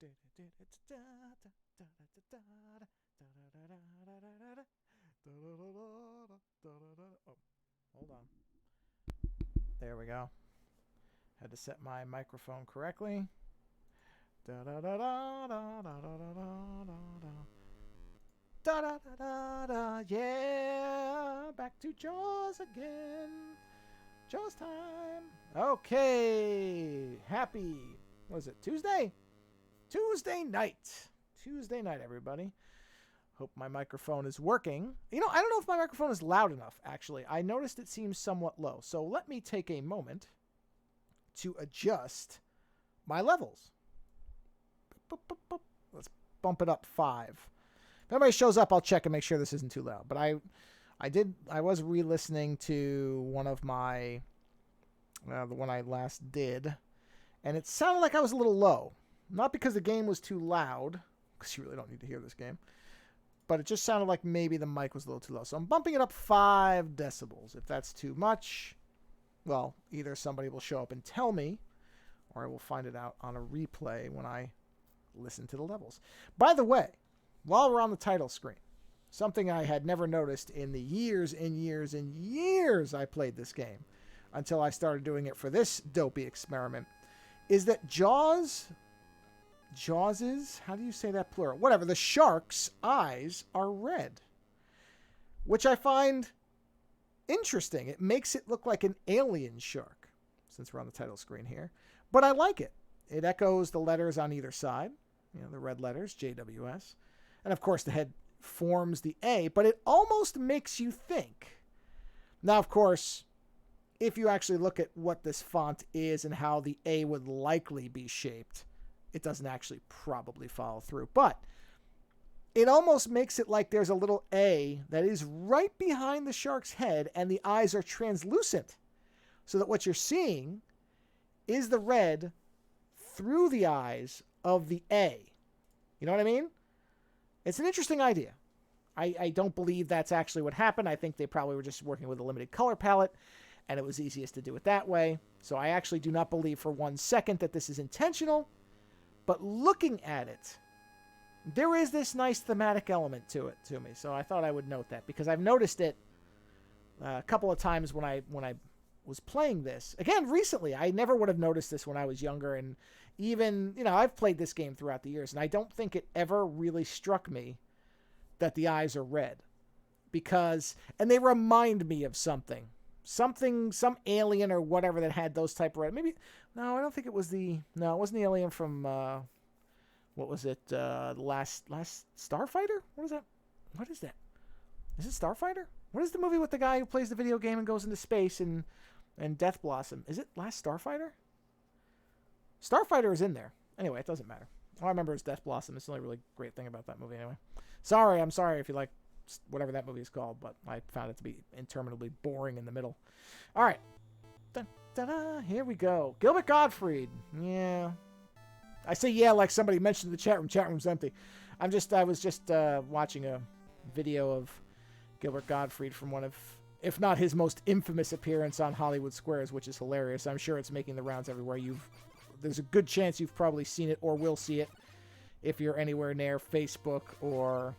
Oh, hold on. There we go. Had to set my microphone correctly. Da da da da da da da da da da da da da. Yeah, back to Jaws again. Jaws time. Okay, happy. What is it? Tuesday. Tuesday night. Tuesday night, everybody. Hope my microphone is working. You know, I don't know if my microphone is loud enough, actually. I noticed it seems somewhat low. So let me take a moment to adjust my levels. Let's bump it up 5. If anybody shows up, I'll check and make sure this isn't too loud. But I was re-listening to one of my, the one I last did, and it sounded like I was a little low. Not because the game was too loud, because you really don't need to hear this game, but it just sounded like maybe the mic was a little too low. So I'm bumping it up 5 decibels. If that's too much, well, either somebody will show up and tell me, or I will find it out on a replay when I listen to the levels. By the way, while we're on the title screen, something I had never noticed in the years and years and years I played this game, until I started doing it for this dopey experiment, is that Jaws's, how do you say that plural? Whatever, the shark's eyes are red, which I find interesting. It makes it look like an alien shark, since we're on the title screen here. But I like it. It echoes the letters on either side, you know, the red letters, JWS. And of course, the head forms the A, but it almost makes you think. Now, of course, if you actually look at what this font is and how the A would likely be shaped, it doesn't actually probably follow through. But it almost makes it like there's a little A that is right behind the shark's head and the eyes are translucent. So that what you're seeing is the red through the eyes of the A. You know what I mean? It's an interesting idea. I don't believe that's actually what happened. I think they probably were just working with a limited color palette, and it was easiest to do it that way. So I actually do not believe for 1 second that this is intentional. But looking at it, there is this nice thematic element to it to me. So I thought I would note that, because I've noticed it a couple of times when I was playing this. Again, recently, I never would have noticed this when I was younger. And even, you know, I've played this game throughout the years, and I don't think it ever really struck me that the eyes are red. Because, and they remind me of something, some alien or whatever that had those type of red. Maybe, no, I don't think it was it wasn't the alien from, what was it, the last Starfighter? What is that? What is that? Is it Starfighter? What is the movie with the guy who plays the video game and goes into space and Death Blossom? Is it Last Starfighter? Starfighter is in there. Anyway, it doesn't matter. All I remember is Death Blossom. It's the only really great thing about that movie anyway. I'm sorry if you like whatever that movie is called, but I found it to be interminably boring in the middle. All right. Da-da-da, here we go. Gilbert Gottfried. Yeah. I say yeah like somebody mentioned in the chat room. Chat room's empty. I was just watching a video of Gilbert Gottfried from one of, if not his most infamous appearance on Hollywood Squares, which is hilarious. I'm sure it's making the rounds everywhere. There's a good chance you've probably seen it or will see it if you're anywhere near Facebook or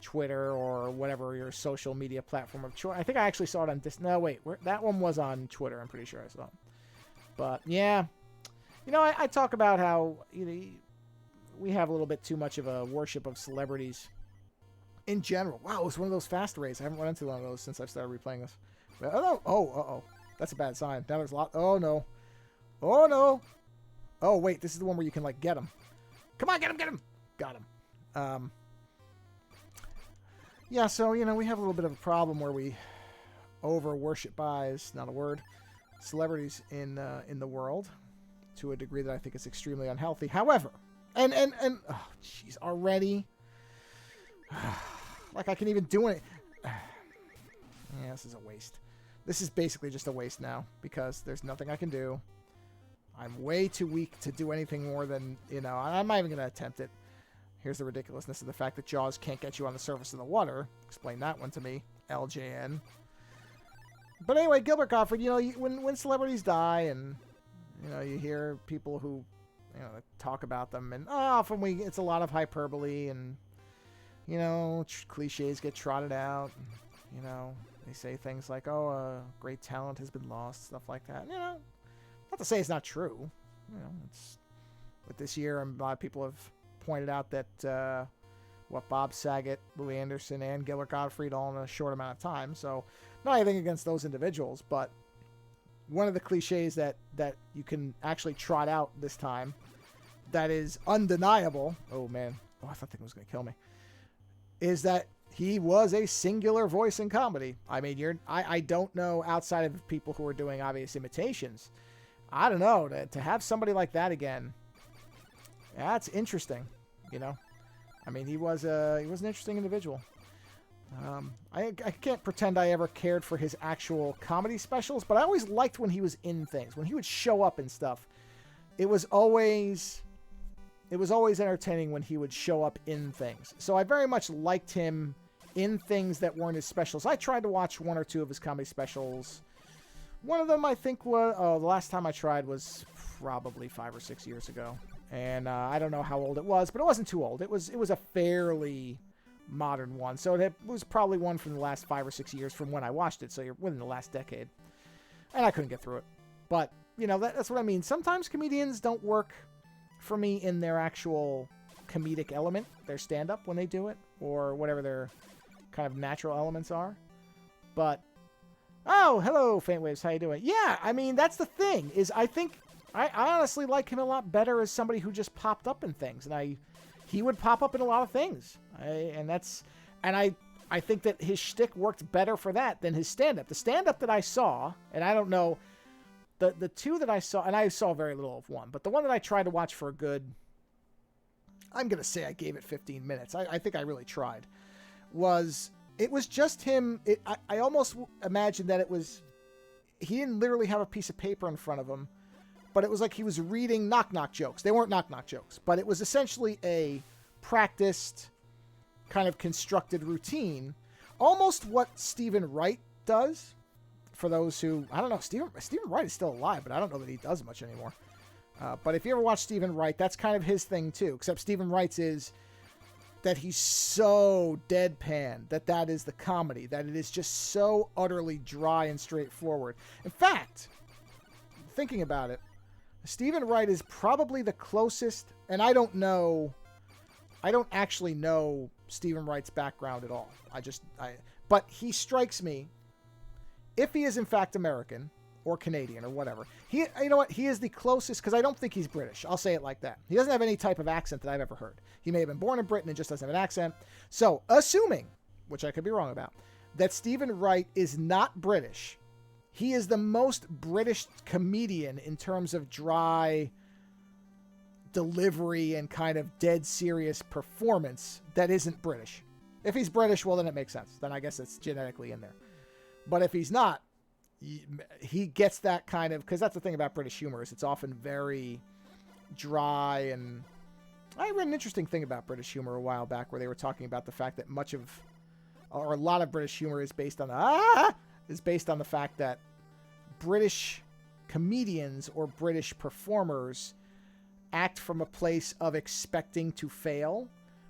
Twitter or whatever your social media platform of choice. I think I actually saw it on this. No, wait, that one was on Twitter. I'm pretty sure I saw it. But yeah, you know, I talk about how, you know, we have a little bit too much of a worship of celebrities in general. Wow, it was one of those fast rays. I haven't run into one of those since I've started replaying this. Oh, that's a bad sign. Now there's a lot. Oh no. Oh no. Oh wait, this is the one where you can like get them. Come on, get him. Got him. Yeah, so, you know, we have a little bit of a problem where we over-worship is not a word, celebrities in the world to a degree that I think is extremely unhealthy. However, and oh, jeez, already? Like I can even do it. Yeah, this is a waste. This is basically just a waste now, because there's nothing I can do. I'm way too weak to do anything more than, you know, I'm not even going to attempt it. Here's the ridiculousness of the fact that Jaws can't get you on the surface of the water. Explain that one to me, LJN. But anyway, Gilbert Gottfried, you know, when celebrities die and, you know, you hear people who you know, talk about them, and often it's a lot of hyperbole, and you know, cliches get trotted out. And, you know, they say things like, "Oh, great talent has been lost," stuff like that. You know, not to say it's not true. You know, it's but this year, a lot of people have pointed out that what Bob Saget, Louis Anderson, and Gilbert Gottfried all in a short amount of time. So, not anything against those individuals, but one of the cliches that you can actually trot out this time that is undeniable. Oh man, I thought that was going to kill me. Is that he was a singular voice in comedy. I mean, I don't know, outside of people who are doing obvious imitations. I don't know, to have somebody like that again. That's interesting, you know. I mean, he was an interesting individual. I can't pretend I ever cared for his actual comedy specials, but I always liked when he was in things. When he would show up and stuff, it was always entertaining when he would show up in things. So I very much liked him in things that weren't his specials. I tried to watch one or two of his comedy specials. One of them, I think, was the last time I tried was probably 5 or 6 years ago, and I don't know how old it was, but it wasn't too old. It was a fairly modern one, so it was probably one from the last 5 or 6 years from when I watched it. So you're within the last decade, and I couldn't get through it. But you know, that's what I mean. Sometimes comedians don't work for me in their actual comedic element, their stand-up when they do it, or whatever their kind of natural elements are. But oh, hello, Faint Waves. How you doing? Yeah, I mean, that's the thing, is I think I honestly like him a lot better as somebody who just popped up in things, and he would pop up in a lot of things. I think that his shtick worked better for that than his stand-up. The stand-up that I saw, and I don't know, the two that I saw, and I saw very little of one, but the one that I tried to watch for a good, I'm going to say I gave it 15 minutes. I think I really tried. It was just him. I almost imagined that he didn't literally have a piece of paper in front of him, but it was like he was reading knock-knock jokes. They weren't knock-knock jokes, but it was essentially a practiced, kind of constructed routine, almost what Stephen Wright does. For those who, I don't know, Stephen Wright is still alive, but I don't know that he does much anymore. But if you ever watch Stephen Wright, that's kind of his thing too, except Stephen Wright's is that he's so deadpan, that is the comedy, that it is just so utterly dry and straightforward. In fact, thinking about it, Stephen Wright is probably the closest, and I don't actually know Stephen Wright's background at all. But he strikes me, if he is in fact American or Canadian or whatever, you know what? He is the closest, because I don't think he's British. I'll say it like that. He doesn't have any type of accent that I've ever heard. He may have been born in Britain and just doesn't have an accent. So, assuming, which I could be wrong about, that Stephen Wright is not British, he is the most British comedian in terms of dry delivery and kind of dead serious performance that isn't British. If he's British, well, then it makes sense. Then I guess it's genetically in there. But if he's not, he gets that kind of, because that's the thing about British humor, is it's often very dry. And I read an interesting thing about British humor a while back where they were talking about the fact that a lot of British humor is based on the fact that British comedians or British performers act from a place of expecting to fail,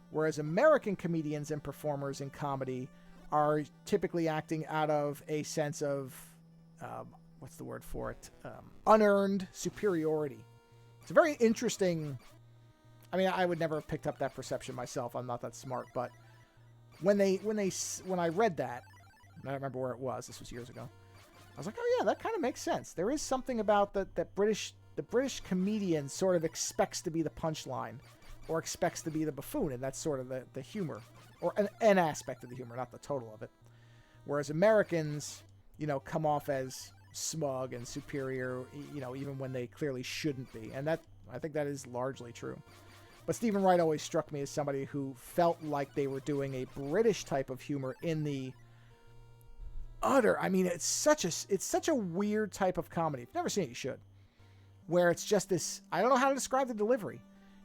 whereas American comedians and performers in comedy are typically acting out of a sense of, what's the word for it? Unearned superiority. It's a very interesting, I mean, I would never have picked up that perception myself. I'm not that smart, but when I read that, I don't remember where it was, this was years ago, I was like, oh yeah, that kind of makes sense. There is something about the British comedian sort of expects to be the punchline, or expects to be the buffoon, and that's sort of the humor. Or an aspect of the humor, not the total of it. Whereas Americans, you know, come off as smug and superior, you know, even when they clearly shouldn't be. And I think that is largely true. But Stephen Wright always struck me as somebody who felt like they were doing a British type of humor in the utter, I mean, it's such a weird type of comedy. If you've never seen it, you should. Where it's just this, I don't know how to describe the delivery.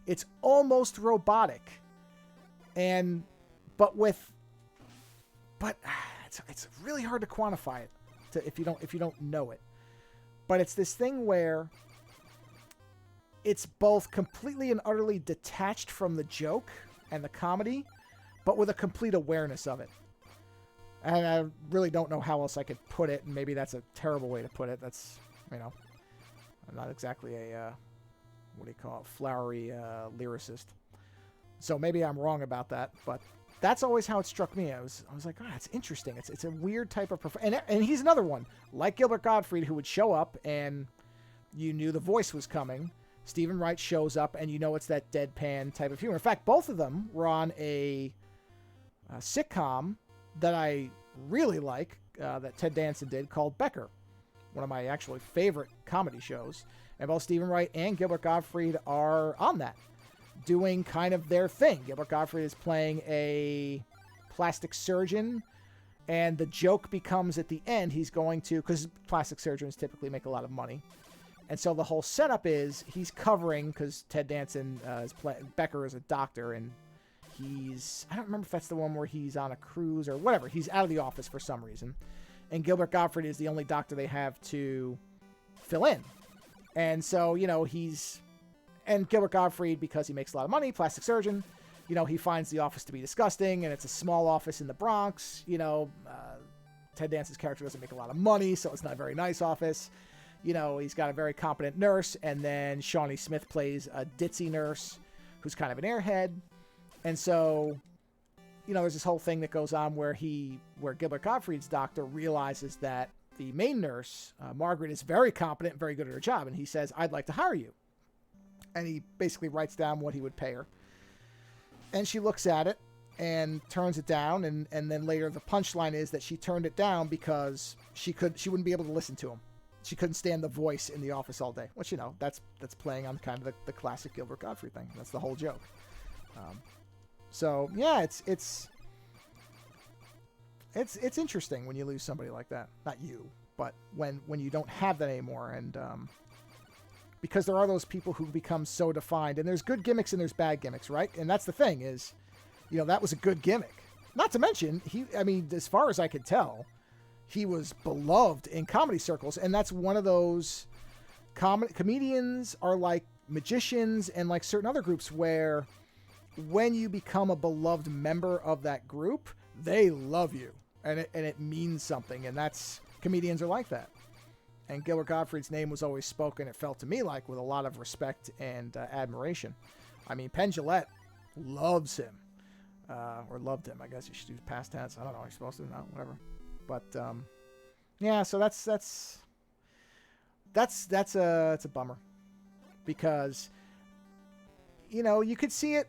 It's almost robotic. But it's really hard to quantify it if you don't know it. But it's this thing where it's both completely and utterly detached from the joke and the comedy, but with a complete awareness of it. And I really don't know how else I could put it, and maybe that's a terrible way to put it. That's, you know, I'm not exactly a, what do you call it, flowery lyricist. So maybe I'm wrong about that, but that's always how it struck me. I was like, oh, it's interesting. It's a weird type of and he's another one, like Gilbert Gottfried, who would show up and you knew the voice was coming. Stephen Wright shows up and you know it's that deadpan type of humor. In fact, both of them were on a sitcom that I really like, that Ted Danson did, called Becker. One of my actually favorite comedy shows. And both Stephen Wright and Gilbert Gottfried are on that, doing kind of their thing. Gilbert Gottfried is playing a plastic surgeon, and the joke becomes at the end he's going to, because plastic surgeons typically make a lot of money, and so the whole setup is he's covering, because Ted Danson Becker is a doctor, and I don't remember if that's the one where he's on a cruise or whatever. He's out of the office for some reason, and Gilbert Gottfried is the only doctor they have to fill in. And so, you know, and Gilbert Gottfried, because he makes a lot of money, plastic surgeon, you know, he finds the office to be disgusting, and it's a small office in the Bronx. You know, Ted Danson's character doesn't make a lot of money, so it's not a very nice office. You know, he's got a very competent nurse, and then Shawnee Smith plays a ditzy nurse who's kind of an airhead. And so, you know, there's this whole thing that goes on where Gilbert Gottfried's doctor realizes that the main nurse, Margaret, is very competent and very good at her job, and he says, I'd like to hire you. And he basically writes down what he would pay her. And she looks at it and turns it down, and then later the punchline is that she turned it down because she wouldn't be able to listen to him. She couldn't stand the voice in the office all day. Which, you know, that's playing on kind of the classic Gilbert Gottfried thing. That's the whole joke. So yeah, it's interesting when you lose somebody like that. Not you, but when you don't have that anymore, and because there are those people who become so defined, and there's good gimmicks and there's bad gimmicks, right? And that's the thing is, you know, that was a good gimmick. Not to mention, as far as I could tell, he was beloved in comedy circles, and that's one of those comedians are like magicians and like certain other groups where when you become a beloved member of that group, they love you, and it means something, and comedians are like that. And Gilbert Gottfried's name was always spoken, it felt to me like, with a lot of respect and admiration. I mean, Penn Jillette loves him, or loved him. I guess you should use past tense. I don't know. You're supposed to, no, whatever. But yeah, so that's it's a bummer, because you know you could see it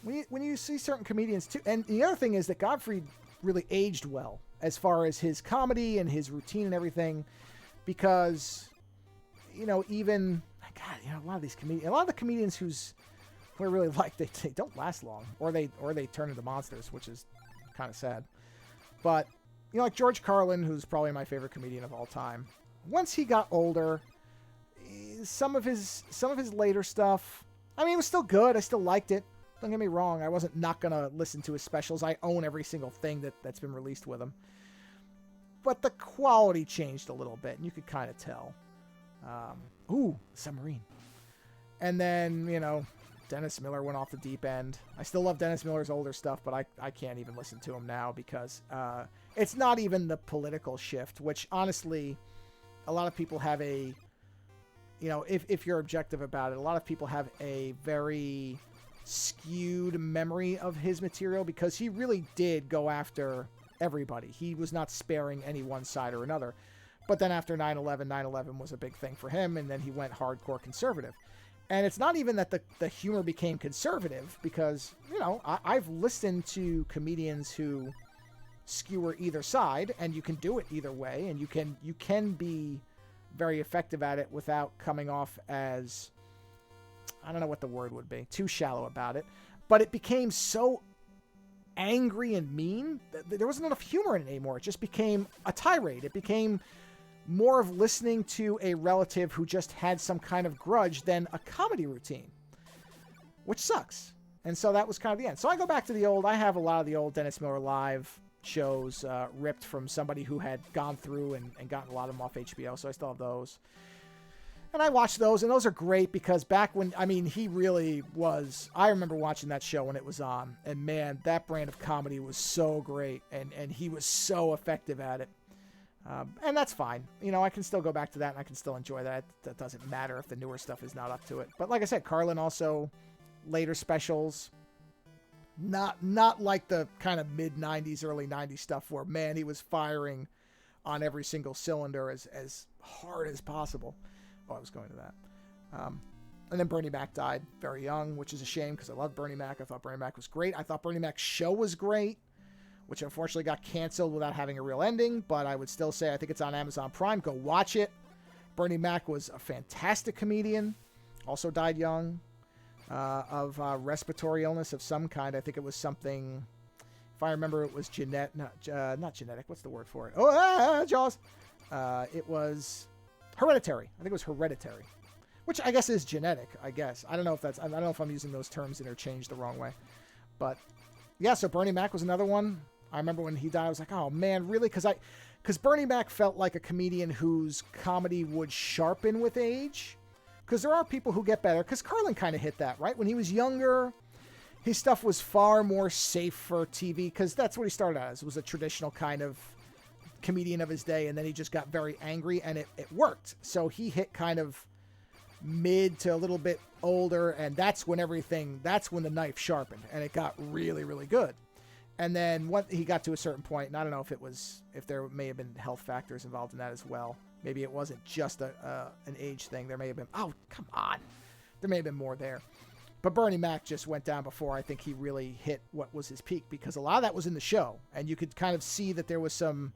when you see certain comedians too. And the other thing is that Gottfried really aged well as far as his comedy and his routine and everything, because you know, even God, you know, a lot of the comedians who I really like, they don't last long, or they turn into monsters, which is kind of sad. But you know, like George Carlin, who's probably my favorite comedian of all time. Once he got older, some of his later stuff, I mean, it was still good. I still liked it. Don't get me wrong. I wasn't not going to listen to his specials. I own every single thing that's been released with him. But the quality changed a little bit, and you could kind of tell. Submarine. And then, you know, Dennis Miller went off the deep end. I still love Dennis Miller's older stuff, but I can't even listen to him now because it's not even the political shift, which honestly, a lot of people have a, you know, if you're objective about it, a lot of people have a very skewed memory of his material, because he really did go after everybody. He was not sparing any one side or another. But then after 9/11 was a big thing for him, and then he went hardcore conservative. And it's not even that the humor became conservative, because, you know, I've listened to comedians who skewer either side, and you can do it either way, and you can be very effective at it without coming off as, I don't know what the word would be, too shallow about it. But it became so angry and mean that there wasn't enough humor in it anymore. It just became a tirade. It became more of listening to a relative who just had some kind of grudge than a comedy routine, which sucks. And so that was kind of the end. So I go back to I have a lot of the old Dennis Miller Live shows ripped from somebody who had gone through and gotten a lot of them off HBO, so I still have those. And I watched those, and those are great because back when, I mean, he really was, I remember watching that show when it was on, and man, that brand of comedy was so great, and he was so effective at it. And that's fine. You know, I can still go back to that, and I can still enjoy that. That doesn't matter if the newer stuff is not up to it. But like I said, Carlin also, later specials, not like the kind of mid-90s, early 90s stuff where, man, he was firing on every single cylinder as hard as possible. Oh, I was going to that. And then Bernie Mac died very young, which is a shame because I loved Bernie Mac. I thought Bernie Mac was great. I thought Bernie Mac's show was great, which unfortunately got canceled without having a real ending. But I would still say I think it's on Amazon Prime. Go watch it. Bernie Mac was a fantastic comedian. Also died young of respiratory illness of some kind. I think it was something, if I remember, it was not genetic. What's the word for it? Oh, Jaws. It was hereditary. I think it was hereditary, which I guess is genetic. I guess I don't know if I'm using those terms interchanged the wrong way, but yeah. So Bernie Mac was another one. I remember when he died, I was like, oh man, really? Because Bernie Mac felt like a comedian whose comedy would sharpen with age. Because there are people who get better. Because Carlin kind of hit that, right? When he was younger, his stuff was far more safe for TV. Because that's what he started as. It was a traditional kind of comedian of his day. And then he just got very angry. And it worked. So he hit kind of mid to a little bit older. And that's when the knife sharpened. And it got really, really good. And then when he got to a certain point, and I don't know if there may have been health factors involved in that as well. Maybe it wasn't just an age thing. There may have been, oh, come on. There may have been more there. But Bernie Mac just went down before I think he really hit what was his peak, because a lot of that was in the show. And you could kind of see that there was some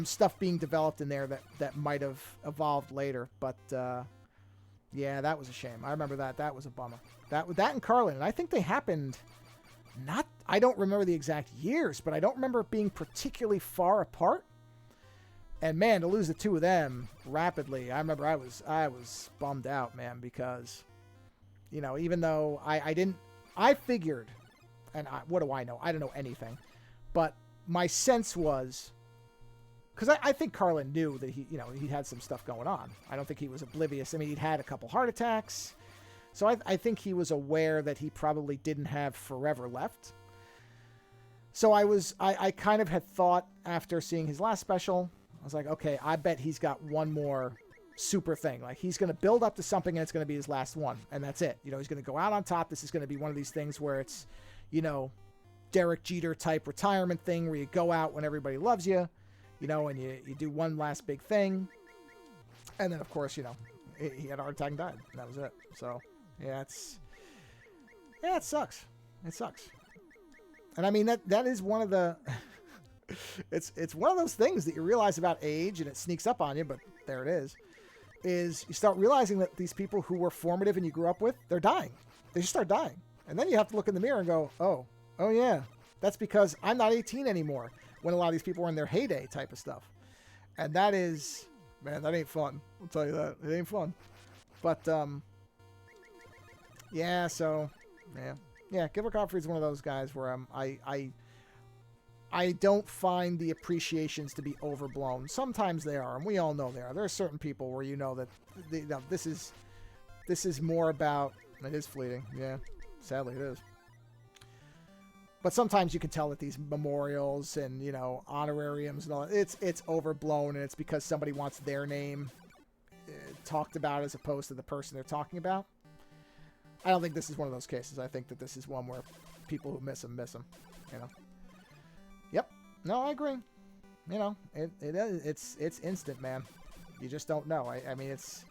stuff being developed in there that might have evolved later. But yeah, that was a shame. I remember that. That was a bummer. That and Carlin. And I think they happened I don't remember the exact years, but I don't remember it being particularly far apart. And man, to lose the two of them rapidly, I remember I was bummed out, man, because, you know, even though I figured, and what do I know? I don't know anything, but my sense was, because I think Carlin knew that he had some stuff going on. I don't think he was oblivious. I mean, he'd had a couple heart attacks, so I think he was aware that he probably didn't have forever left. So I kind of had thought after seeing his last special, I was like, okay, I bet he's got one more super thing. Like, he's going to build up to something and it's going to be his last one. And that's it. You know, he's going to go out on top. This is going to be one of these things where it's, you know, Derek Jeter type retirement thing where you go out when everybody loves you, you know, and you do one last big thing. And then, of course, you know, he had a heart attack and died. And that was it. So, yeah, it sucks. It sucks. And I mean, that is one of the... It's one of those things that you realize about age, and it sneaks up on you, but there it is you start realizing that these people who were formative and you grew up with, they're dying. They just start dying. And then you have to look in the mirror and go, oh yeah, that's because I'm not 18 anymore, when a lot of these people were in their heyday type of stuff. And that is, man, that ain't fun. I'll tell you that. It ain't fun. But, yeah, so, yeah, Gilbert Gottfried's one of those guys where I don't find the appreciations to be overblown. Sometimes they are, and we all know they are. There are certain people where you know that this is more about... It is fleeting, yeah. Sadly, it is. But sometimes you can tell that these memorials and, you know, honorariums and all that, it's overblown, and it's because somebody wants their name talked about as opposed to the person they're talking about. I don't think this is one of those cases. I think that this is one where people who miss him, you know. Yep. No, I agree. You know, it's instant, man. You just don't know. I mean, it's...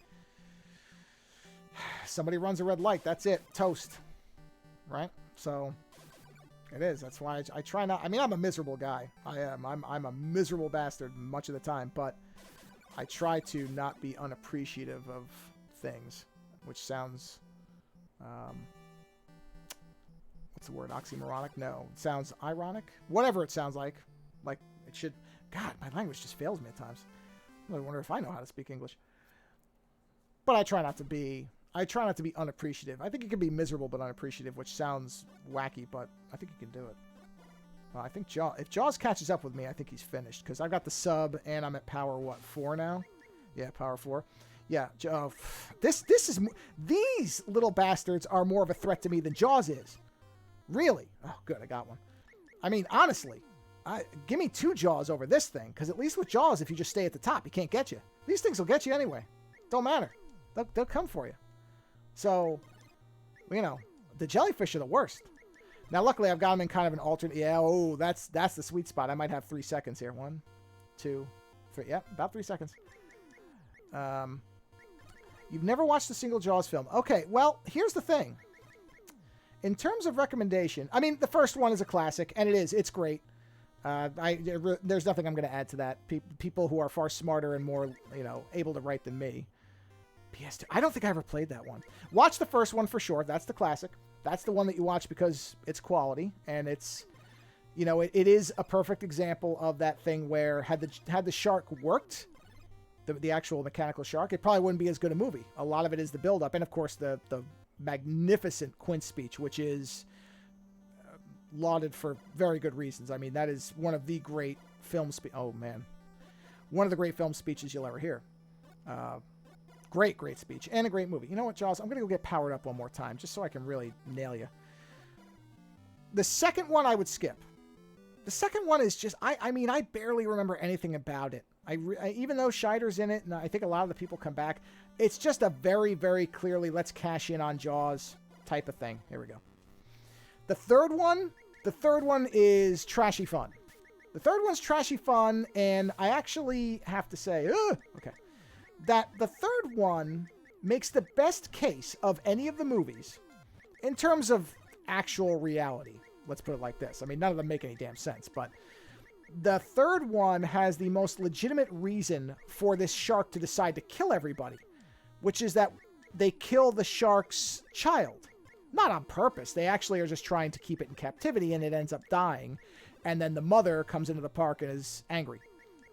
Somebody runs a red light. That's it. Toast. Right? So, it is. That's why I try not... I mean, I'm a miserable guy. I am. I'm a miserable bastard much of the time, but I try to not be unappreciative of things, which sounds... what's the word? Oxymoronic? No. It sounds ironic? Whatever it sounds like. Like, it should... God, my language just fails me at times. I wonder if I know how to speak English. But I try not to be unappreciative. I think you can be miserable but unappreciative, which sounds wacky, but I think you can do it. Well, I think if Jaws catches up with me, I think he's finished. Because I've got the sub, and I'm at power, 4 now? Yeah, power 4. Yeah, this is these little bastards are more of a threat to me than Jaws is. Really? Oh, good, I got one. I mean, honestly, give me 2 Jaws over this thing, because at least with Jaws, if you just stay at the top, he can't get you. These things will get you anyway. Don't matter. They'll come for you. So, you know, the jellyfish are the worst. Now, luckily, I've got them in kind of an alternate. Yeah, oh, that's the sweet spot. I might have 3 seconds here. 1, 2, 3. Yeah, about 3 seconds. You've never watched a single Jaws film. Okay, well, here's the thing. In terms of recommendation, I mean, the first one is a classic, and it's great. There's nothing I'm going to add to that. People who are far smarter and more, able to write than me. PS2. I don't think I ever played that one. Watch the first one for sure. That's the classic. That's the one that you watch because it's quality, and it's, it is a perfect example of that thing where had the shark worked, the actual mechanical shark, it probably wouldn't be as good a movie. A lot of it is the build-up, and of course the magnificent Quint speech, which is lauded for very good reasons. I mean, that is one of the great film one of the great film speeches you'll ever hear. Great speech and a great movie. You know what, Jaws? I'm gonna go get powered up one more time just so I can really nail you. The second one I would skip. The second one is just I mean I barely remember anything about it. Even though Scheider's in it, and I think a lot of the people come back, it's just a very, very clearly let's cash in on Jaws type of thing. Here we go. The third one is trashy fun. The third one's trashy fun, and I actually have to say, that the third one makes the best case of any of the movies in terms of actual reality. Let's put it like this. I mean, none of them make any damn sense, but the third one has the most legitimate reason for this shark to decide to kill everybody, which is that they kill the shark's child. Not on purpose. They actually are just trying to keep it in captivity, and it ends up dying. And then the mother comes into the park and is angry.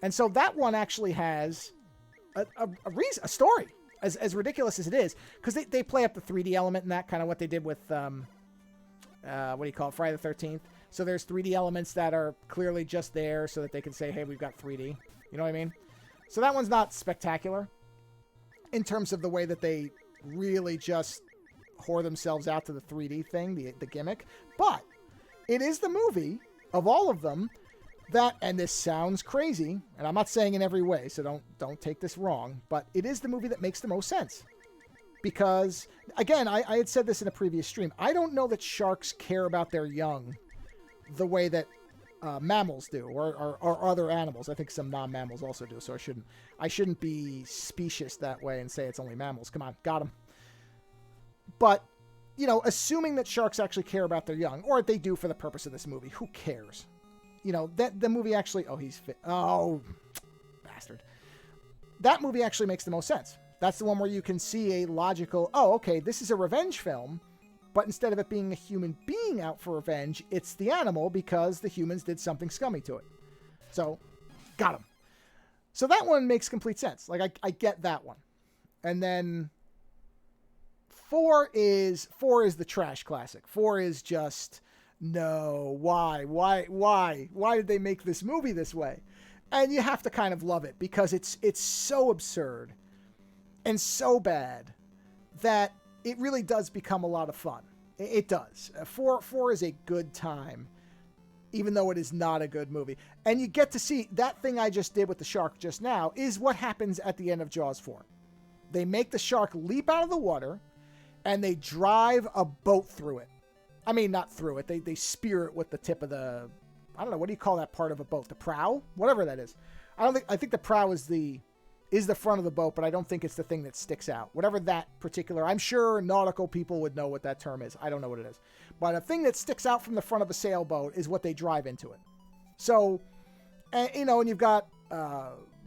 And so that one actually has a story, as ridiculous as it is, because they play up the 3D element and that, kind of what they did with, Friday the 13th. So there's 3D elements that are clearly just there so that they can say, hey, we've got 3D. You know what I mean? So that one's not spectacular in terms of the way that they really just whore themselves out to the 3D thing, the gimmick. But it is the movie of all of them that, and this sounds crazy, and I'm not saying in every way, so don't take this wrong, but it is the movie that makes the most sense. Because, again, I had said this in a previous stream, I don't know that sharks care about their young the way that mammals do, or other animals. I think some non-mammals also do, so I shouldn't be specious that way and say it's only mammals. Come on, got them. But, assuming that sharks actually care about their young, or they do for the purpose of this movie, who cares? That the movie actually, he's fit. Oh, bastard. That movie actually makes the most sense. That's the one where you can see a logical, this is a revenge film, but instead of it being a human being out for revenge, it's the animal because the humans did something scummy to it. So, got him. So that one makes complete sense. Like, I get that one. And then 4 is the trash classic. 4 is just, no, why did they make this movie this way? And you have to kind of love it because it's so absurd and so bad that it really does become a lot of fun. It does. 4 is a good time, even though it is not a good movie. And you get to see that thing I just did with the shark just now is what happens at the end of Jaws 4. They make the shark leap out of the water, and they drive a boat through it. I mean, not through it. They spear it with the tip of the, I don't know, what do you call that part of a boat? The prow? Whatever that is. I think the prow is the front of the boat, but I don't think it's the thing that sticks out. Whatever that particular, I'm sure nautical people would know what that term is. I don't know what it is. But a thing that sticks out from the front of a sailboat is what they drive into it. So, and you've got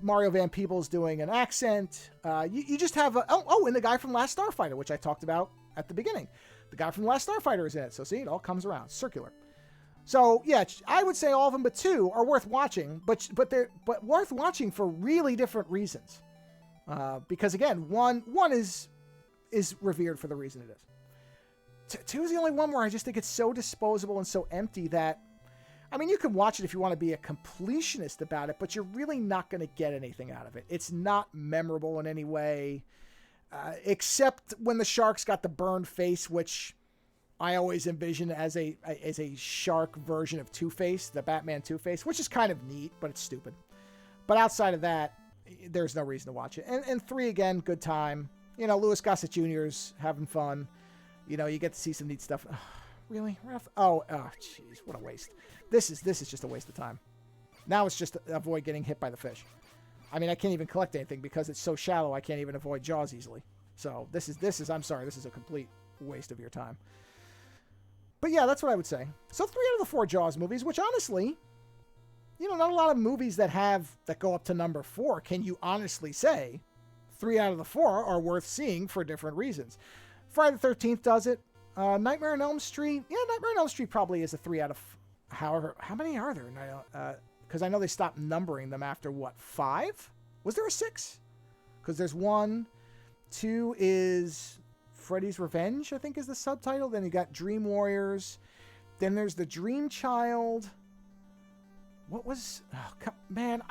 Mario Van Peebles doing an accent. You just have, and the guy from Last Starfighter, which I talked about at the beginning. The guy from The Last Starfighter is in it. So see, it all comes around. Circular. So yeah, I would say all of them but 2 are worth watching, but worth watching for really different reasons. Because again, one is revered for the reason it is. 2 is the only one where I just think it's so disposable and so empty that I mean, you can watch it if you want to be a completionist about it, but you're really not going to get anything out of it. It's not memorable in any way, except when the shark's got the burned face, which I always envision as a shark version of Two-Face, the Batman Two-Face, which is kind of neat, but it's stupid. But outside of that, there's no reason to watch it. And 3, again, good time. You know, Louis Gossett Jr.'s having fun. You know, you get to see some neat stuff. Really? Oh, jeez, what a waste. This is just a waste of time. Now it's just to avoid getting hit by the fish. I mean, I can't even collect anything because it's so shallow I can't even avoid Jaws easily. So this is I'm sorry, this is a complete waste of your time. But yeah, that's what I would say. So 3 out of the 4 Jaws movies, which honestly, you know, not a lot of movies that go up to number 4 can you honestly say 3 out of the 4 are worth seeing for different reasons. Friday the 13th does it. Nightmare on Elm Street. Yeah, Nightmare on Elm Street probably is a 3 out of... However, how many are there? Because I know they stopped numbering them after, what, 5? Was there a 6? Because there's 1. 2 is Freddy's Revenge, I think is the subtitle. Then you got Dream Warriors. Then there's The Dream Child. What was... Oh, man,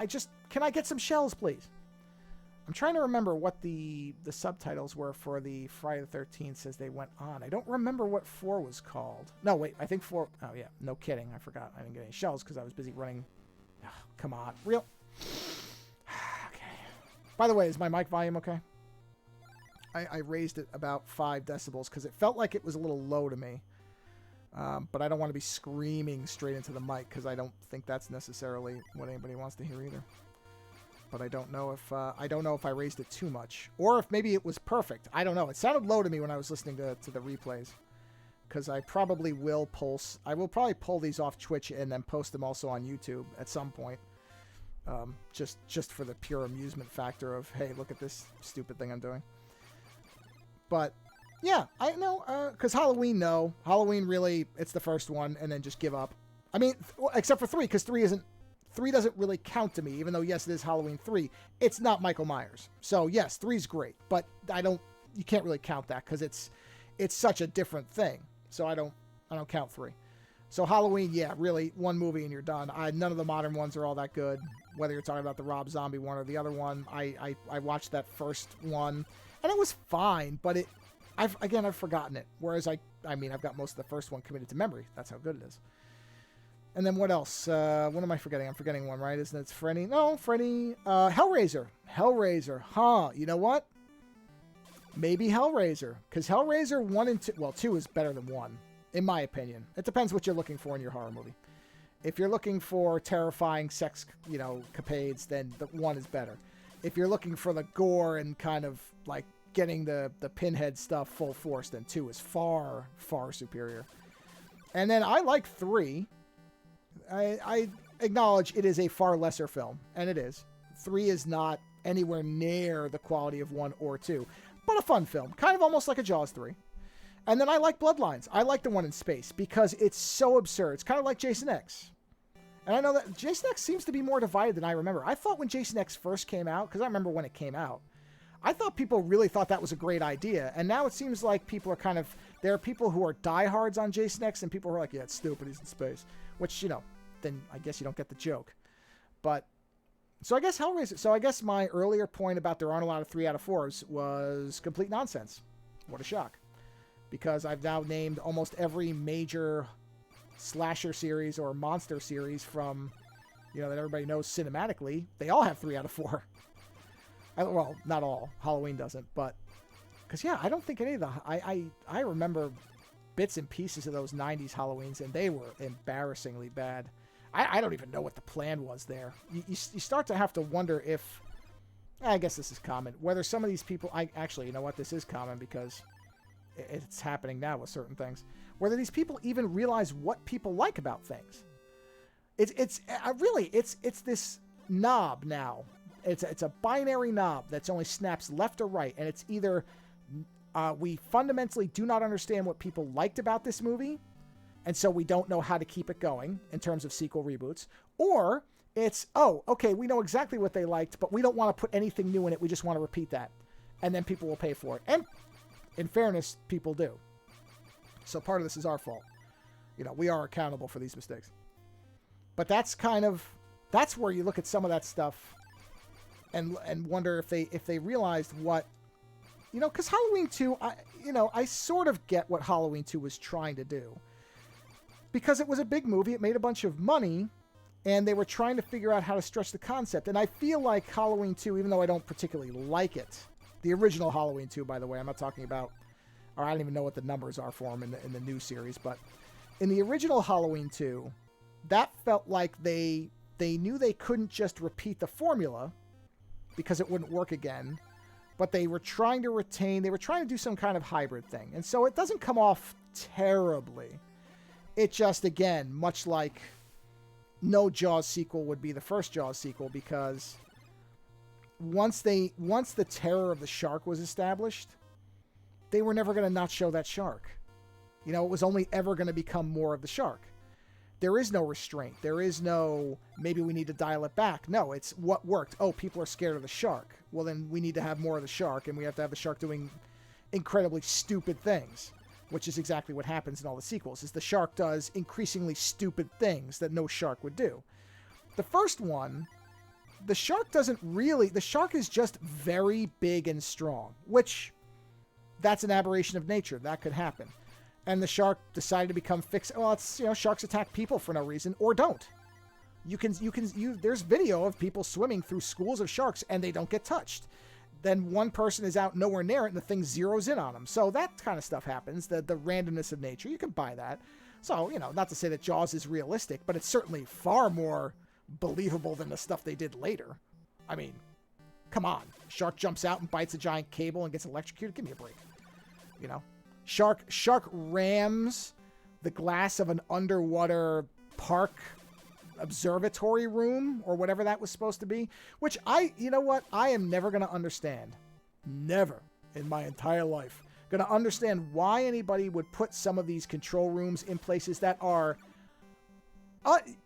Can I get some shells, please? I'm trying to remember what the subtitles were for the Friday the 13th as they went on. I don't remember what 4 was called. No, wait, I think 4... Oh, yeah, no kidding. I forgot. I didn't get any shells because I was busy running... Oh, come on. Real... Okay. By the way, is my mic volume okay? I raised it about 5 decibels because it felt like it was a little low to me. But I don't want to be screaming straight into the mic because I don't think that's necessarily what anybody wants to hear either. But I don't know if I raised it too much, or if maybe it was perfect. I don't know. It sounded low to me when I was listening to the replays, because I probably will I will probably pull these off Twitch and then post them also on YouTube at some point, just for the pure amusement factor of, hey, look at this stupid thing I'm doing. But yeah, I know, because Halloween really, it's the first one, and then just give up. I mean, except for 3, because 3 doesn't really count to me, even though, yes, it is Halloween 3. It's not Michael Myers. So, yes, 3's great, but you can't really count that because it's such a different thing. So I don't count 3. So Halloween, yeah, really, 1 movie and you're done. None of the modern ones are all that good, whether you're talking about the Rob Zombie one or the other one. I watched that first one, and it was fine, but I've forgotten it. Whereas I've got most of the first one committed to memory. That's how good it is. And then what else? What am I forgetting? I'm forgetting one, right? Isn't it Freddy? No, Freddy. Hellraiser. Hellraiser. Huh. You know what? Maybe Hellraiser. Because Hellraiser 1 and 2... Well, 2 is better than 1, in my opinion. It depends what you're looking for in your horror movie. If you're looking for terrifying sex, capades, then the 1 is better. If you're looking for the gore and kind of, like, getting the pinhead stuff full force, then 2 is far, far superior. And then I like 3... I acknowledge it is a far lesser film, and it is. 3 is not anywhere near the quality of 1 or 2, but a fun film, kind of almost like a Jaws 3. And then I like Bloodlines. I like the one in space because it's so absurd. It's kind of like Jason X. And I know that Jason X seems to be more divided than I remember. I thought when Jason X first came out, because I remember when it came out, I thought people really thought that was a great idea. And now it seems like people are there are people who are diehards on Jason X and people who are like, yeah, it's stupid, he's in space. Which, then I guess you don't get the joke. But, so I guess Hellraiser, so I guess my earlier point about there aren't a lot of 3 out of 4s was complete nonsense. What a shock. Because I've now named almost every major slasher series or monster series from, that everybody knows cinematically. They all have 3 out of 4. Well, not all. Halloween doesn't, but, because, yeah, I don't think any of the, I remember bits and pieces of those 90s Halloweens, and they were embarrassingly bad. I don't even know what the plan was there. You start to have to wonder if, I guess this is common, whether some of these people, actually, you know what, this is common because it's happening now with certain things, whether these people even realize what people like about things. It's this knob now. It's a binary knob that's only snaps left or right, and it's either we fundamentally do not understand what people liked about this movie, and so we don't know how to keep it going in terms of sequel reboots, or it's, oh, okay, we know exactly what they liked, but we don't want to put anything new in it, we just want to repeat that, and then people will pay for it. And in fairness, people do. So part of this is our fault. We are accountable for these mistakes. But that's where you look at some of that stuff and wonder if they realized what, because Halloween 2, I sort of get what Halloween 2 was trying to do. Because it was a big movie, it made a bunch of money, and they were trying to figure out how to stretch the concept. And I feel like Halloween 2, even though I don't particularly like it, the original Halloween 2, by the way, I'm not talking about, or I don't even know what the numbers are for them in the new series, but in the original Halloween 2, that felt like they knew they couldn't just repeat the formula because it wouldn't work again, but they were trying to do some kind of hybrid thing. And so it doesn't come off terribly. It just, again, much like no Jaws sequel would be the first Jaws sequel, because once the terror of the shark was established, they were never going to not show that shark. It was only ever going to become more of the shark. There is no restraint. There is no, maybe we need to dial it back. No, it's what worked. Oh, people are scared of the shark. Well, then we need to have more of the shark, and we have to have the shark doing incredibly stupid things, which is exactly what happens in all the sequels, is the shark does increasingly stupid things that no shark would do. The first one, the shark is just very big and strong, which that's an aberration of nature. That could happen. And the shark decided to become fixed. Well, it's, sharks attack people for no reason, or don't. There's video of people swimming through schools of sharks and they don't get touched. Then one person is out nowhere near it and the thing zeroes in on them. So that kind of stuff happens. The randomness of nature, you can buy that. So, not to say that Jaws is realistic, but it's certainly far more believable than the stuff they did later. I mean, come on. Shark jumps out and bites a giant cable and gets electrocuted. Give me a break. Shark rams the glass of an underwater park observatory room or whatever that was supposed to be, which I am never going to understand. Never in my entire life going to understand why anybody would put some of these control rooms in places that are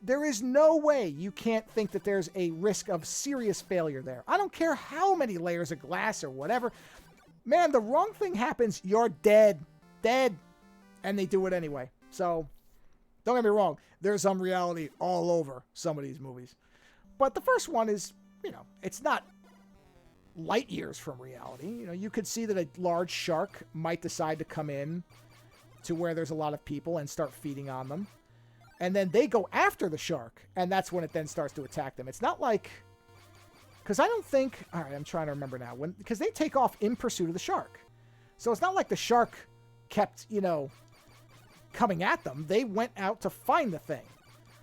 there is no way you can't think that there's a risk of serious failure there. I don't care how many layers of glass or whatever. Man, the wrong thing happens, you're dead. And they do it anyway. So, don't get me wrong, there's some reality all over some of these movies. But the first one is, it's not light years from reality. You could see that a large shark might decide to come in to where there's a lot of people and start feeding on them. And then they go after the shark, and that's when it then starts to attack them. It's not like... Because I don't think... All right, I'm trying to remember now. Because they take off in pursuit of the shark. So it's not like the shark kept, coming at them. They went out to find the thing.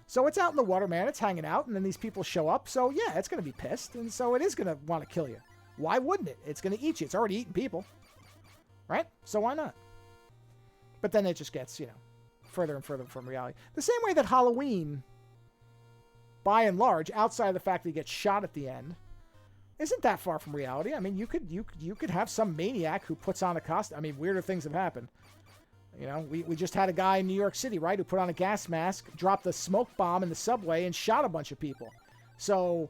So it's out in the water, man. It's hanging out, and then these people show up. So, yeah, it's going to be pissed, and so it is going to want to kill you. Why wouldn't it? It's going to eat you. It's already eating people. Right? So why not? But then it just gets, further and further from reality. The same way that Halloween, by and large, outside of the fact that he gets shot at the end, isn't that far from reality. I mean, you could have some maniac who puts on a costume. I mean, weirder things have happened. We just had a guy in New York City, right, who put on a gas mask, dropped a smoke bomb in the subway, and shot a bunch of people. So,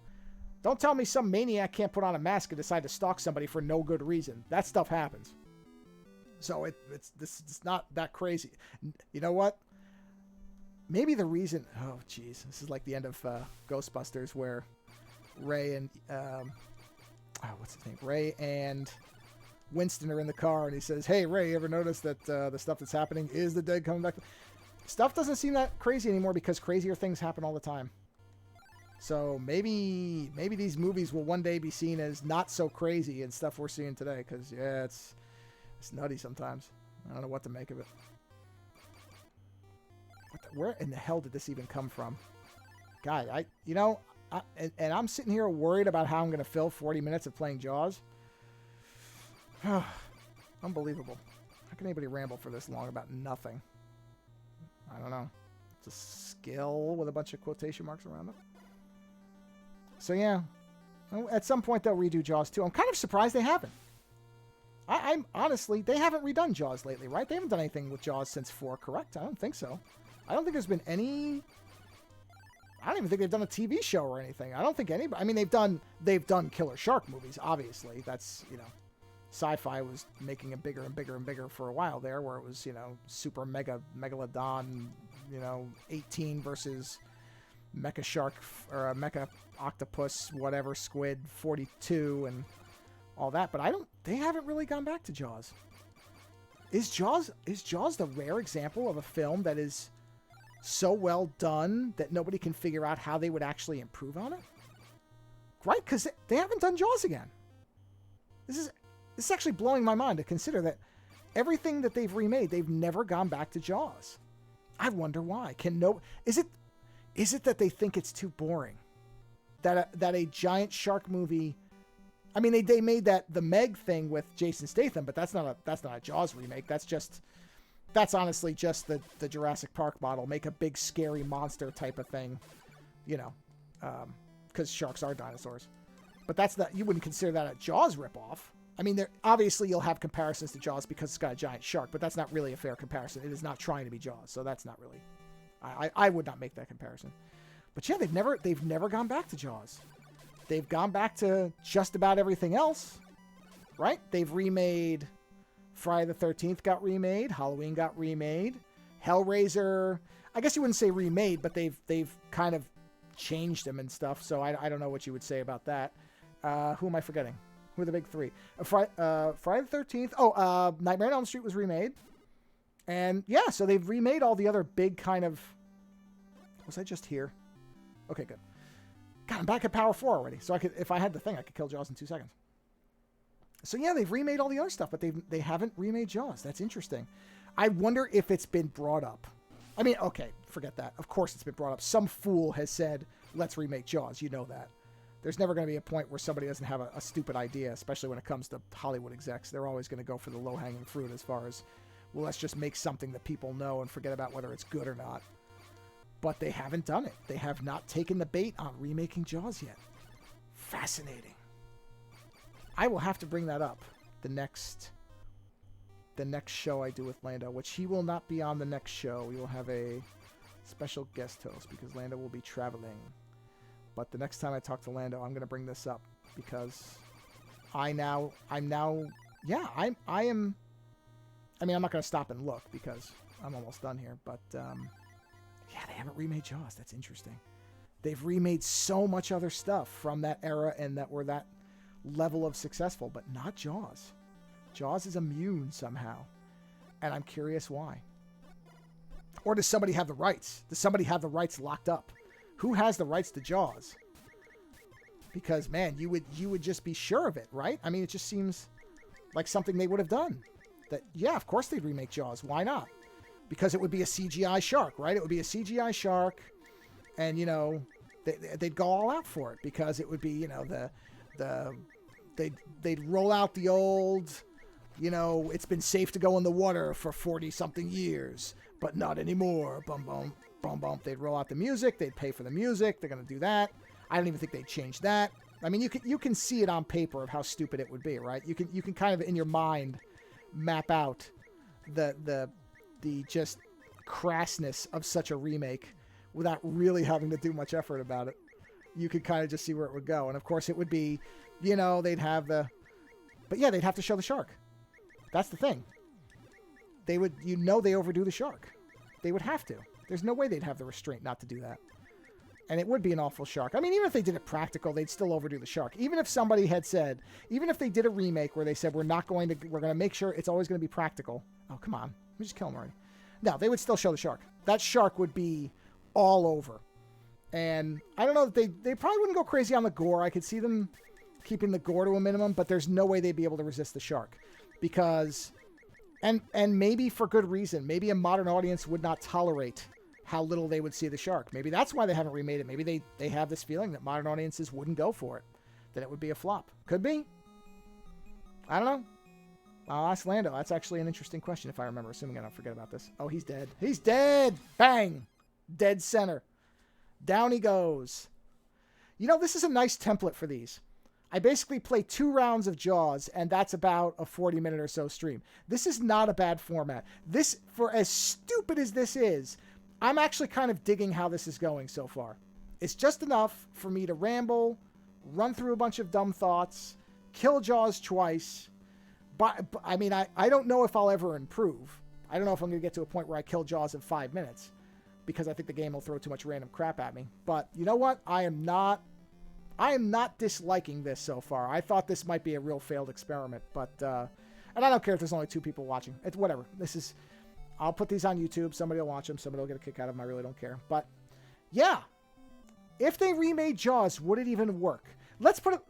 don't tell me some maniac can't put on a mask and decide to stalk somebody for no good reason. That stuff happens. So it's not that crazy. You know what? Maybe the reason... Oh, geez. This is like the end of Ghostbusters where Ray and... what's his name? Ray and Winston are in the car and he says, "Hey, Ray, you ever notice that the stuff that's happening is the dead coming back?" Stuff doesn't seem that crazy anymore because crazier things happen all the time. So maybe these movies will one day be seen as not so crazy and stuff we're seeing today because, yeah, it's nutty sometimes. I don't know what to make of it. Where in the hell did this even come from? Guy, and I'm sitting here worried about how I'm going to fill 40 minutes of playing Jaws. Unbelievable. How can anybody ramble for this long about nothing? I don't know. It's a skill with a bunch of quotation marks around it. So yeah, at some point they'll redo Jaws 2. I'm kind of surprised they haven't. I'm honestly, they haven't redone Jaws lately, right? They haven't done anything with Jaws since 4, correct? I don't think so. I don't think there's been any... I don't even think they've done a TV show or anything. I don't think anybody... I mean, they've done killer shark movies, obviously. That's, sci-fi was making it bigger and bigger and bigger for a while there, where it was, super megalodon, 18 versus Mecha Shark or a Mecha Octopus, whatever, Squid 42 and all that. But they haven't really gone back to Jaws. Is Jaws the rare example of a film that is so well done that nobody can figure out how they would actually improve on it? Right? Because they haven't done Jaws again. This is actually blowing my mind to consider that everything that they've remade, they've never gone back to Jaws. I wonder why. Is it that they think it's too boring? That a giant shark movie. I mean, they made the Meg thing with Jason Statham, but that's not a Jaws remake. That's honestly just the Jurassic Park model. Make a big scary monster type of thing, because sharks are dinosaurs. But you wouldn't consider that a Jaws ripoff. I mean, obviously you'll have comparisons to Jaws because it's got a giant shark, but that's not really a fair comparison. It is not trying to be Jaws, so that's not really. I would not make that comparison. But yeah, they've never gone back to Jaws. They've gone back to just about everything else, right? They've remade Friday the 13th got remade, Halloween got remade, Hellraiser. I guess you wouldn't say remade, but they've kind of changed them and stuff. So I don't know what you would say about that. Who am I forgetting? Who are the big three? Friday the 13th. Oh, Nightmare on Elm Street was remade. And yeah, so they've remade all the other big kind of... Was I just here? Okay, good. God, I'm back at Power 4 already. So if I had the thing, I could kill Jaws in 2 seconds. So yeah, they've remade all the other stuff, but they haven't remade Jaws. That's interesting. I wonder if it's been brought up. I mean, okay, forget that. Of course it's been brought up. Some fool has said, let's remake Jaws. You know that. There's never going to be a point where somebody doesn't have a stupid idea, especially when it comes to Hollywood execs. They're always going to go for the low-hanging fruit as far as, well, let's just make something that people know and forget about whether it's good or not. But they haven't done it. They have not taken the bait on remaking Jaws yet. Fascinating. I will have to bring that up the next show I do with Lando, which he will not be on the next show. We will have a special guest host because Lando will be traveling. But the next time I talk to Lando, I'm going to bring this up because I am, I mean, I'm not going to stop and look because I'm almost done here, but, yeah, they haven't remade Jaws. That's interesting. They've remade so much other stuff from that era and that were that level of successful, but not Jaws. Jaws is immune somehow, and I'm curious why. Or does somebody have the rights? Does somebody have the rights locked up? Who has the rights to Jaws? Because, man, you would just be sure of it, right? I mean, it just seems like something they would have done. That, yeah, of course they'd remake Jaws. Why not? Because it would be a CGI shark, right? It would be a CGI shark, and, they'd go all out for it because it would be, they'd roll out the old, it's been safe to go in the water for 40-something years, but not anymore. Bum, bum, bum, bum. They'd roll out the music. They'd pay for the music. They're going to do that. I don't even think they'd change that. I mean, you can see it on paper of how stupid it would be, right? You can kind of, in your mind, map out the just crassness of such a remake without really having to do much effort about it. You could kind of just see where it would go. And of course it would be, they'd have but yeah, they'd have to show the shark. That's the thing. They would, they overdo the shark. They would have to. There's no way they'd have the restraint not to do that. And it would be an awful shark. I mean, even if they did it practical, they'd still overdo the shark. Even if somebody had said, even if they did a remake where they said, we're going to make sure it's always going to be practical. Oh, come on. Let me just kill him already. No, they would still show the shark. That shark would be all over. And I don't know, they probably wouldn't go crazy on the gore. I could see them keeping the gore to a minimum, but there's no way they'd be able to resist the shark. Because, and maybe for good reason, maybe a modern audience would not tolerate how little they would see the shark. Maybe that's why they haven't remade it. Maybe they have this feeling that modern audiences wouldn't go for it. That it would be a flop. Could be. I don't know. I'll ask Lando. That's actually an interesting question if I remember, assuming I don't forget about this. Oh, he's dead. He's dead! Bang! Dead center. Down he goes. This is a nice template for these. I basically play 2 rounds of Jaws, and that's about a 40-minute or so stream. This is not a bad format. This, for as stupid as this is, I'm actually kind of digging how this is going so far. It's just enough for me to ramble, run through a bunch of dumb thoughts, kill Jaws twice. But I mean, I don't know if I'll ever improve. I don't know if I'm going to get to a point where I kill Jaws in 5 minutes. because I think the game will throw too much random crap at me. But you know what? I am not disliking this so far. I thought this might be a real failed experiment, but and I don't care if there's only 2 people watching. It's whatever. I'll put these on YouTube. Somebody will watch them. Somebody will get a kick out of them. I really don't care. But yeah, if they remade Jaws, would it even work?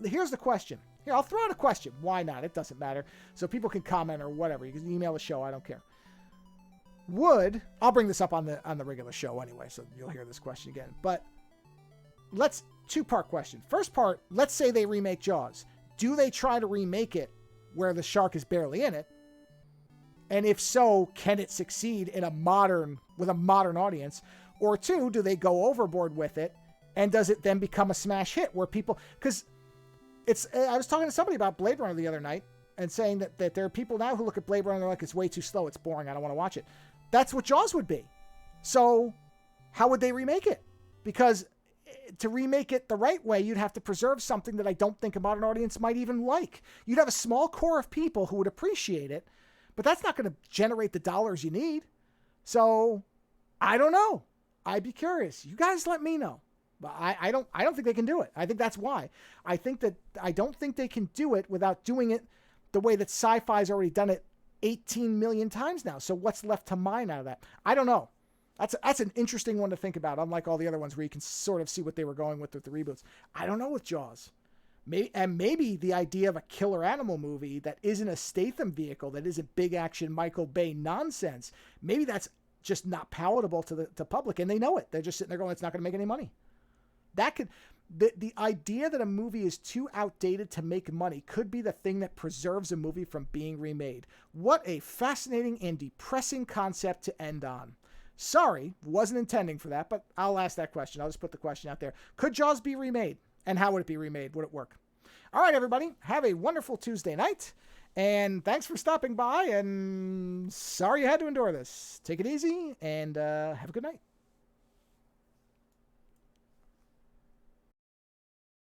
Here's the question. Here, I'll throw out a question. Why not? It doesn't matter. So people can comment or whatever. You can email the show. I don't care. I'll bring this up on the regular show anyway, so you'll hear this question again. But 2-part question. First part, let's say they remake Jaws. Do they try to remake it where the shark is barely in it? And if so, can it succeed with a modern audience? Or 2, do they go overboard with it? And does it then become a smash hit where people... Because I was talking to somebody about Blade Runner the other night and saying that there are people now who look at Blade Runner and they're like, it's way too slow, it's boring, I don't want to watch it. That's what Jaws would be. So how would they remake it? Because to remake it the right way, you'd have to preserve something that I don't think a modern audience might even like. You'd have a small core of people who would appreciate it, but that's not going to generate the dollars you need. So I don't know. I'd be curious. You guys let me know. But I don't think they can do it. I think that's why. I don't think they can do it without doing it the way that sci-fi's already done it 18 million times now. So what's left to mine out of that? I don't know. That's an interesting one to think about, unlike all the other ones where you can sort of see what they were going with the reboots. I don't know with Jaws. Maybe the idea of a killer animal movie that isn't a Statham vehicle, that isn't big action Michael Bay nonsense, maybe that's just not palatable to the public, and they know it. They're just sitting there going, it's not going to make any money. The idea that a movie is too outdated to make money could be the thing that preserves a movie from being remade. What a fascinating and depressing concept to end on. Sorry, wasn't intending for that, but I'll ask that question. I'll just put the question out there. Could Jaws be remade? And how would it be remade? Would it work? All right, everybody. Have a wonderful Tuesday night. And thanks for stopping by. And sorry you had to endure this. Take it easy and have a good night.